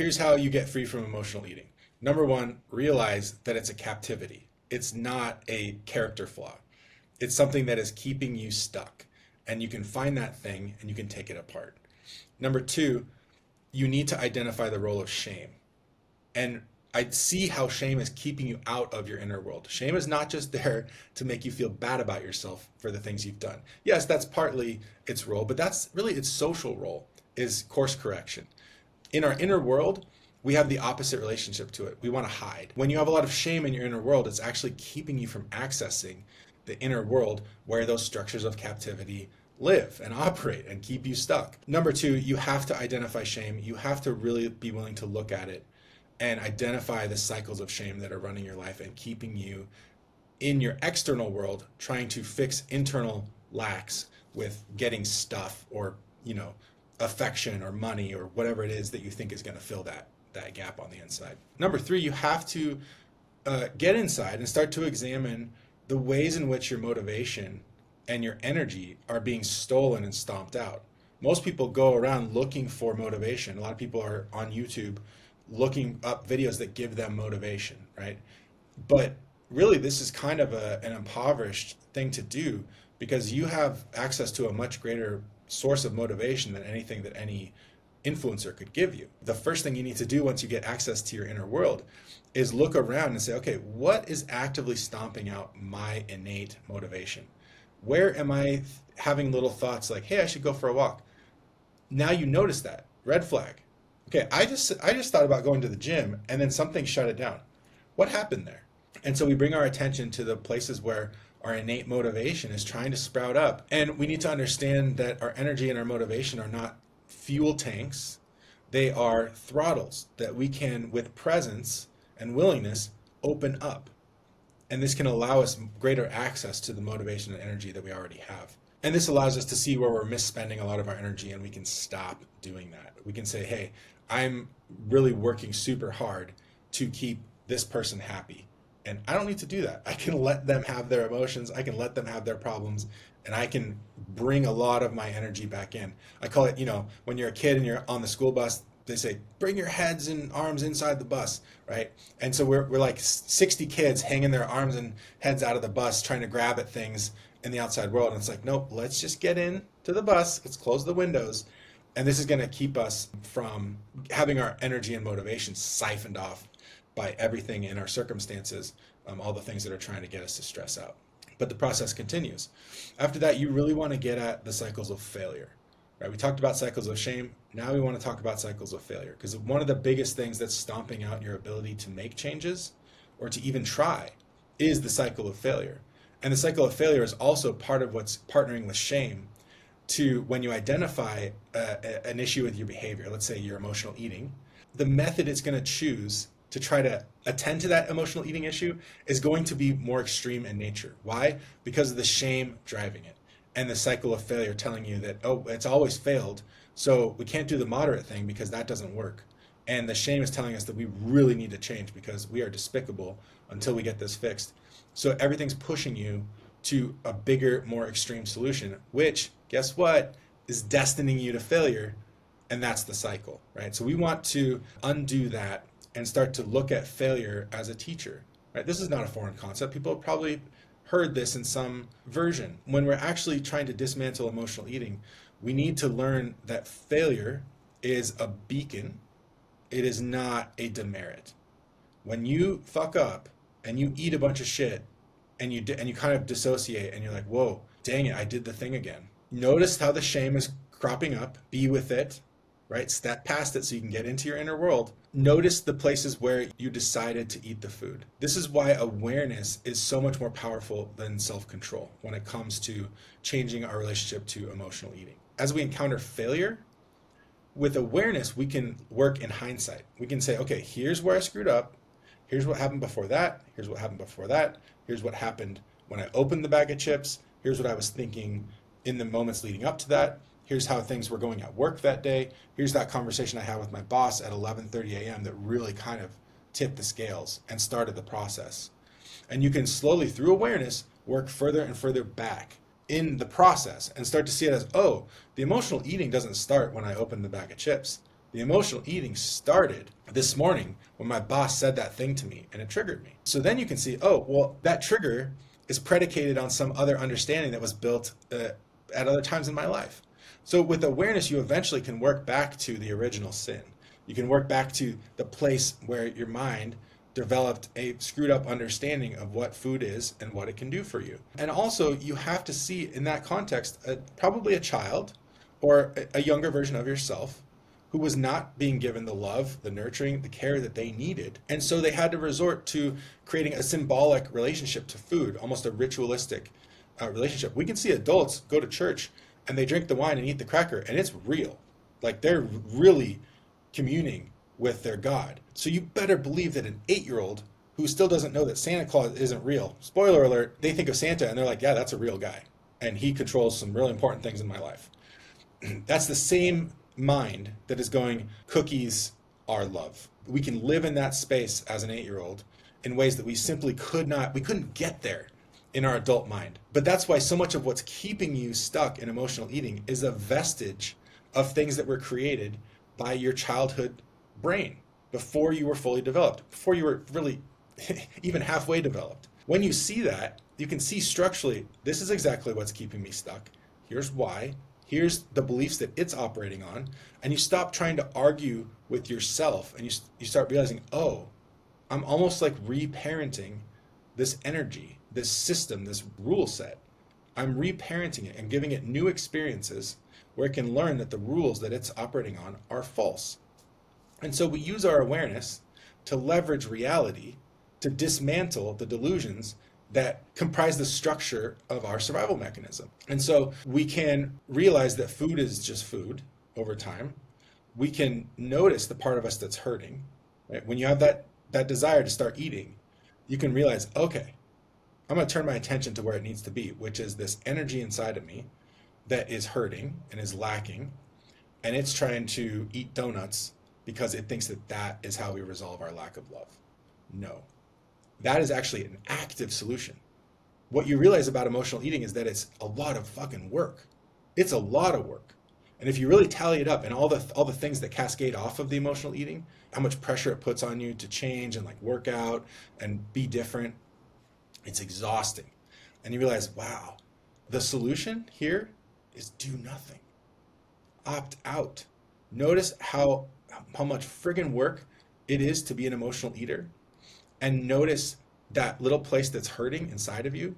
Here's how you get free from emotional eating. Number one, realize that it's a captivity. It's not a character flaw. It's something that is keeping you stuck. And you can find that thing and you can take it apart. Number two, you need to identify the role of shame. And I see how shame is keeping you out of your inner world. Shame is not just there to make you feel bad about yourself for the things you've done. Yes, that's partly its role, but that's really its social role, is course correction. In our inner world, we have the opposite relationship to it. We want to hide. When you have a lot of shame in your inner world, it's actually keeping you from accessing the inner world where those structures of captivity live and operate and keep you stuck. Number two, you have to identify shame. You have to really be willing to look at it and identify the cycles of shame that are running your life and keeping you in your external world trying to fix internal lacks with getting stuff or, affection or money or whatever it is that you think is going to fill that gap on the inside. Number three, you have to get inside and start to examine the ways in which your motivation and your energy are being stolen and stomped out. Most people go around looking for motivation. A lot of people are on YouTube looking up videos that give them motivation, right? But really, this is kind of an impoverished thing to do because you have access to a much greater source of motivation than anything that any influencer could give you. The first thing you need to do once you get access to your inner world is look around and say, okay, what is actively stomping out my innate motivation? Where am I having little thoughts like, hey, I should go for a walk? Now you notice that. Red flag. Okay, I just thought about going to the gym and then something shut it down. What happened there? And so we bring our attention to the places where our innate motivation is trying to sprout up. And we need to understand that our energy and our motivation are not fuel tanks. They are throttles that we can, with presence and willingness, open up. And this can allow us greater access to the motivation and energy that we already have. And this allows us to see where we're misspending a lot of our energy, and we can stop doing that. We can say, hey, I'm really working super hard to keep this person happy. And I don't need to do that. I can let them have their emotions. I can let them have their problems. And I can bring a lot of my energy back in. I call it, when you're a kid and you're on the school bus, they say, bring your heads and arms inside the bus, right? And so we're like 60 kids hanging their arms and heads out of the bus trying to grab at things in the outside world. And it's like, nope, let's just get in to the bus. Let's close the windows. And this is going to keep us from having our energy and motivation siphoned off by everything in our circumstances, all the things that are trying to get us to stress out. But the process continues. After that, you really want to get at the cycles of failure. Right? We talked about cycles of shame. Now we want to talk about cycles of failure, because one of the biggest things that's stomping out your ability to make changes or to even try is the cycle of failure. And the cycle of failure is also part of what's partnering with shame to when you identify an issue with your behavior, let's say your emotional eating, the method it's going to choose to try to attend to that emotional eating issue is going to be more extreme in nature. Why? Because of the shame driving it and the cycle of failure telling you that, oh, it's always failed, so we can't do the moderate thing because that doesn't work. And the shame is telling us that we really need to change because we are despicable until we get this fixed. So everything's pushing you to a bigger, more extreme solution, which, guess what, is destining you to failure, and that's the cycle, right? So we want to undo that and start to look at failure as a teacher, right? This is not a foreign concept. People have probably heard this in some version. When we're actually trying to dismantle emotional eating, we need to learn that failure is a beacon. It is not a demerit. When you fuck up and you eat a bunch of shit and you kind of dissociate and you're like, whoa, dang it, I did the thing again. Notice how the shame is cropping up. Be with it, right? Step past it so you can get into your inner world. Notice the places where you decided to eat the food. This is why awareness is so much more powerful than self-control when it comes to changing our relationship to emotional eating. As we encounter failure, with awareness, we can work in hindsight. We can say, okay, here's where I screwed up. Here's what happened before that. Here's what happened before that. Here's what happened when I opened the bag of chips. Here's what I was thinking in the moments leading up to that. Here's how things were going at work that day. Here's that conversation I had with my boss at 11:30 a.m. that really kind of tipped the scales and started the process. And you can slowly, through awareness, work further and further back in the process and start to see it as, oh, the emotional eating doesn't start when I open the bag of chips. The emotional eating started this morning when my boss said that thing to me and it triggered me. So then you can see, oh, well, that trigger is predicated on some other understanding that was built at other times in my life. So with awareness, you eventually can work back to the original sin. You can work back to the place where your mind developed a screwed up understanding of what food is and what it can do for you. And also, you have to see in that context probably a child or a younger version of yourself who was not being given the love, the nurturing, the care that they needed. And so they had to resort to creating a symbolic relationship to food, almost a ritualistic relationship. We can see adults go to church and they drink the wine and eat the cracker, and it's real. Like they're really communing with their God. So you better believe that an 8-year-old who still doesn't know that Santa Claus isn't real, spoiler alert, they think of Santa and they're like, yeah, that's a real guy. And he controls some really important things in my life. That's the same mind that is going, cookies are love. We can live in that space as an 8-year-old in ways that we simply couldn't get there in our adult mind. But that's why so much of what's keeping you stuck in emotional eating is a vestige of things that were created by your childhood brain before you were fully developed, before you were really even halfway developed. When you see that, you can see structurally, this is exactly what's keeping me stuck. Here's why. Here's the beliefs that it's operating on. And you stop trying to argue with yourself and you start realizing, oh, I'm almost like reparenting this energy, this system, this rule set. I'm reparenting it and giving it new experiences where it can learn that the rules that it's operating on are false. And so we use our awareness to leverage reality to dismantle the delusions that comprise the structure of our survival mechanism. And so we can realize that food is just food over time. We can notice the part of us that's hurting. Right? When you have that desire to start eating, you can realize, okay, I'm going to turn my attention to where it needs to be, which is this energy inside of me that is hurting and is lacking, and it's trying to eat donuts because it thinks that that is how we resolve our lack of love. No, that is actually an active solution. What you realize about emotional eating is that it's a lot of fucking work. It's a lot of work. And if you really tally it up and all the things that cascade off of the emotional eating, how much pressure it puts on you to change and like work out and be different, it's exhausting. And you realize, wow, the solution here is do nothing. Opt out. Notice how much friggin' work it is to be an emotional eater, and notice that little place that's hurting inside of you.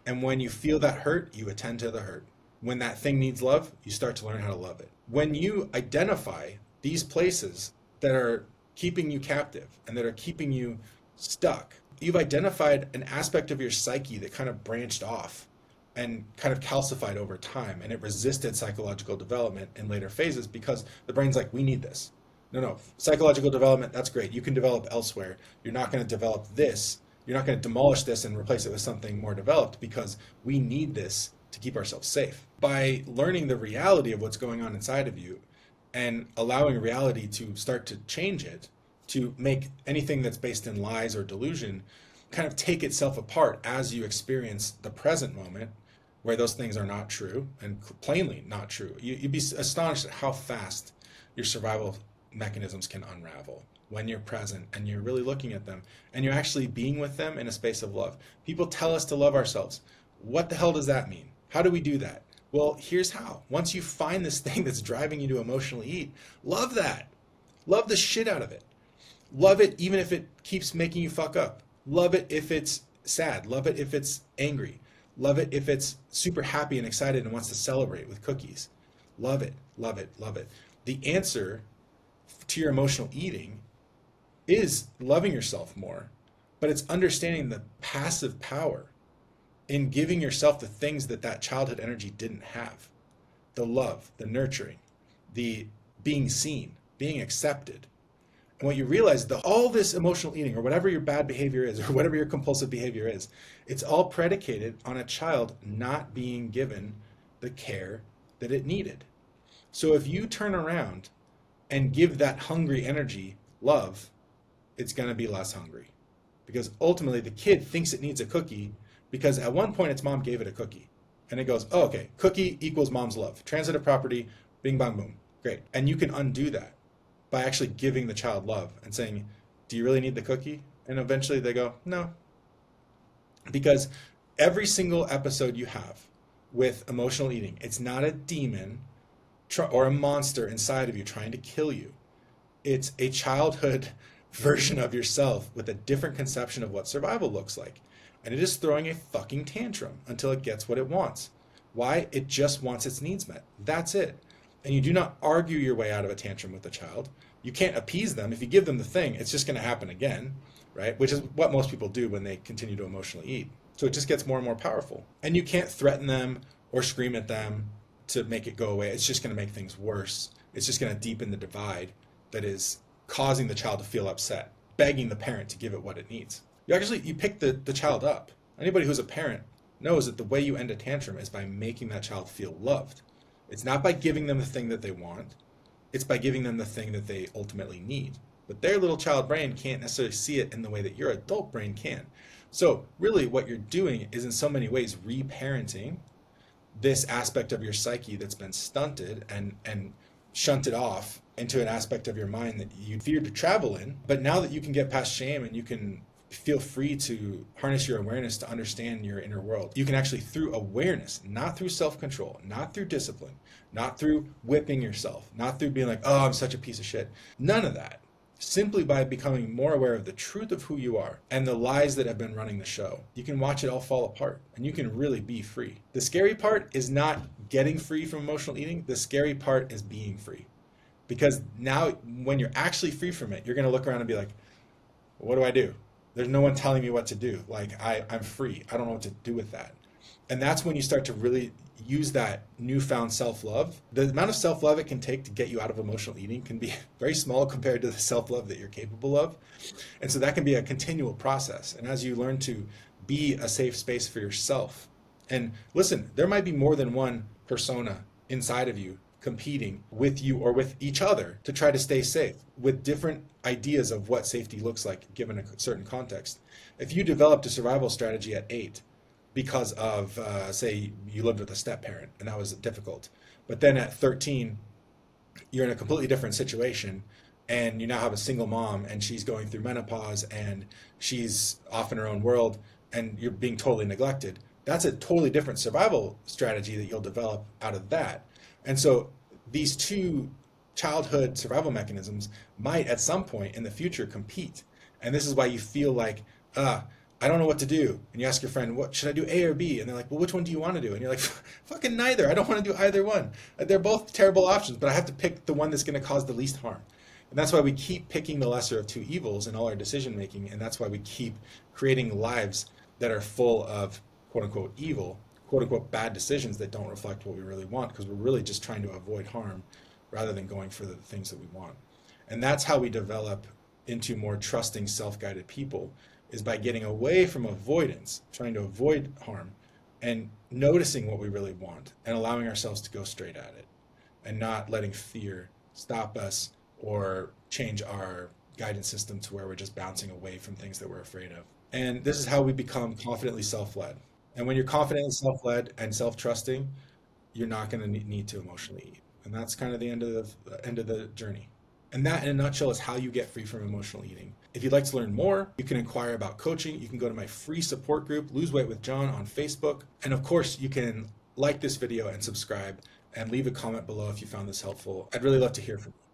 And when you feel that hurt, you attend to the hurt. When that thing needs love, you start to learn how to love it. When you identify these places that are keeping you captive and that are keeping you stuck, you've identified an aspect of your psyche that kind of branched off and kind of calcified over time, and it resisted psychological development in later phases because the brain's like, we need this. No, psychological development, that's great. You can develop elsewhere. You're not going to develop this. You're not going to demolish this and replace it with something more developed because we need this to keep ourselves safe. By learning the reality of what's going on inside of you and allowing reality to start to change it, to make anything that's based in lies or delusion kind of take itself apart as you experience the present moment where those things are not true and plainly not true. You'd be astonished at how fast your survival mechanisms can unravel when you're present and you're really looking at them and you're actually being with them in a space of love. People tell us to love ourselves. What the hell does that mean? How do we do that? Well, here's how. Once you find this thing that's driving you to emotionally eat, love that. Love the shit out of it. Love it even if it keeps making you fuck up. Love it if it's sad. Love it if it's angry. Love it if it's super happy and excited and wants to celebrate with cookies. Love it, love it, love it. The answer to your emotional eating is loving yourself more, but it's understanding the passive power in giving yourself the things that childhood energy didn't have. The love, the nurturing, the being seen, being accepted. And what you realize, that all this emotional eating or whatever your bad behavior is or whatever your compulsive behavior is, it's all predicated on a child not being given the care that it needed. So if you turn around and give that hungry energy love, it's going to be less hungry. Because ultimately the kid thinks it needs a cookie because at one point its mom gave it a cookie. And it goes, oh, okay, cookie equals mom's love. Transitive property, bing, bang, boom. Great. And you can undo that. by actually giving the child love and saying, do you really need the cookie? And eventually they go, no. Because every single episode you have with emotional eating, it's not a demon or a monster inside of you trying to kill you. It's a childhood version of yourself with a different conception of what survival looks like. And it is throwing a fucking tantrum until it gets what it wants. Why? It just wants its needs met. That's it. And you do not argue your way out of a tantrum with the child. You can't appease them. If you give them the thing, it's just going to happen again, right? Which is what most people do when they continue to emotionally eat. So it just gets more and more powerful. And you can't threaten them or scream at them to make it go away. It's just going to make things worse. It's just going to deepen the divide that is causing the child to feel upset, begging the parent to give it what it needs. You pick the child up. Anybody who's a parent knows that the way you end a tantrum is by making that child feel loved. It's not by giving them the thing that they want. It's by giving them the thing that they ultimately need. But their little child brain can't necessarily see it in the way that your adult brain can. So really what you're doing is in so many ways reparenting this aspect of your psyche that's been stunted and shunted off into an aspect of your mind that you feared to travel in. But now that you can get past shame and you can feel free to harness your awareness to understand your inner world, you can actually, through awareness, not through self-control, not through discipline, not through whipping yourself, not through being like, oh, I'm such a piece of shit. None of that. Simply by becoming more aware of the truth of who you are and the lies that have been running the show, you can watch it all fall apart and you can really be free. The scary part is not getting free from emotional eating. The scary part is being free. Because now when you're actually free from it, you're going to look around and be like, what do I do? There's no one telling me what to do. Like, I'm free. I don't know what to do with that. And that's when you start to really use that newfound self-love. The amount of self-love it can take to get you out of emotional eating can be very small compared to the self-love that you're capable of. And so that can be a continual process. And as you learn to be a safe space for yourself, and listen, there might be more than one persona inside of you competing with you or with each other to try to stay safe with different ideas of what safety looks like given a certain context. If you developed a survival strategy at 8 because of, say, you lived with a step parent and that was difficult, but then at 13, you're in a completely different situation and you now have a single mom and she's going through menopause and she's off in her own world and you're being totally neglected. That's a totally different survival strategy that you'll develop out of that. And so these two childhood survival mechanisms might at some point in the future compete. And this is why you feel like, I don't know what to do. And you ask your friend, what should I do, A or B? And they're like, well, which one do you want to do? And you're like, fucking neither. I don't want to do either one. They're both terrible options, but I have to pick the one that's going to cause the least harm. And that's why we keep picking the lesser of two evils in all our decision making. And that's why we keep creating lives that are full of quote unquote evil, quote unquote bad decisions that don't reflect what we really want, because we're really just trying to avoid harm rather than going for the things that we want. And that's how we develop into more trusting, self-guided people, is by getting away from avoidance, trying to avoid harm, and noticing what we really want and allowing ourselves to go straight at it and not letting fear stop us or change our guidance system to where we're just bouncing away from things that we're afraid of. And this is how we become confidently self-led. And when you're confidently self-led and self-trusting, you're not going to need to emotionally eat. And that's kind of the end of the journey. And that, in a nutshell, is how you get free from emotional eating. If you'd like to learn more, you can inquire about coaching. You can go to my free support group, Lose Weight with John, on Facebook. And of course, you can like this video and subscribe and leave a comment below if you found this helpful. I'd really love to hear from you.